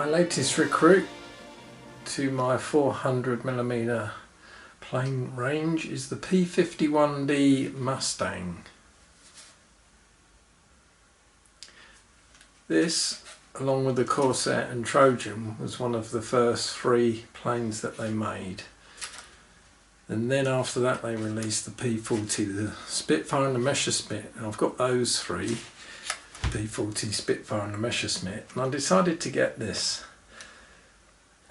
My latest recruit to my 400mm plane range is the P-51D Mustang. This, along with the Corsair and Trojan, was one of the first 3 planes that they made. And then after that they released the P-40, the Spitfire and the Messerschmitt. And I've got those 3, P-40, Spitfire and the Messerschmitt. And I decided to get this.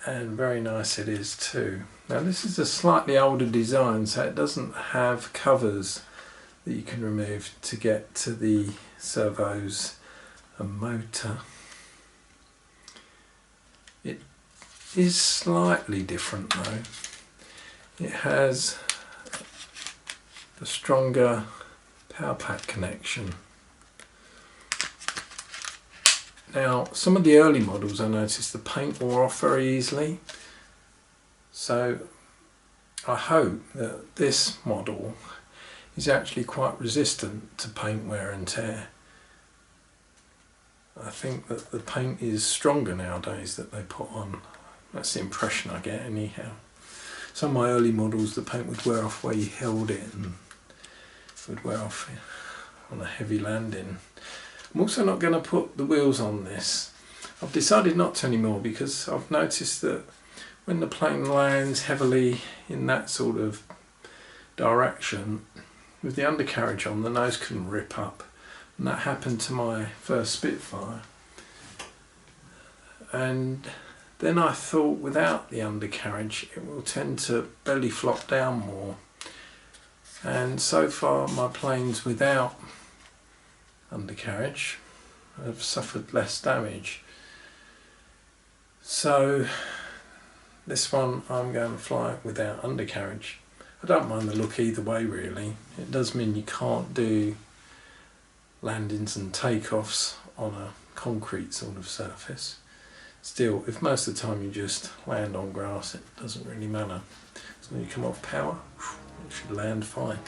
And very nice it is too. Now this is a slightly older design, so it doesn't have covers that you can remove to get to the servos and motor. It is slightly different though. It has the stronger power pack connection. Now some of the early models I noticed the paint wore off very easily, so I hope that this model is actually quite resistant to paint wear and tear. I think that the paint is stronger nowadays that they put on. That's the impression I get anyhow. Some of my early models the paint would wear off where you held it and it would wear off on a heavy landing. I'm also not going to put the wheels on this. I've decided not to anymore because I've noticed that when the plane lands heavily in that sort of direction, with the undercarriage on, the nose can rip up. And that happened to my first Spitfire. And then I thought without the undercarriage it will tend to belly flop down more. And so far my planes without undercarriage have suffered less damage. So this one I'm going to fly without undercarriage. I don't mind the look either way really. It does mean you can't do landings and takeoffs on a concrete sort of surface. Still, if most of the time you just land on grass, it doesn't really matter. So when you come off power, it should land fine.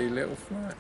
Little flight.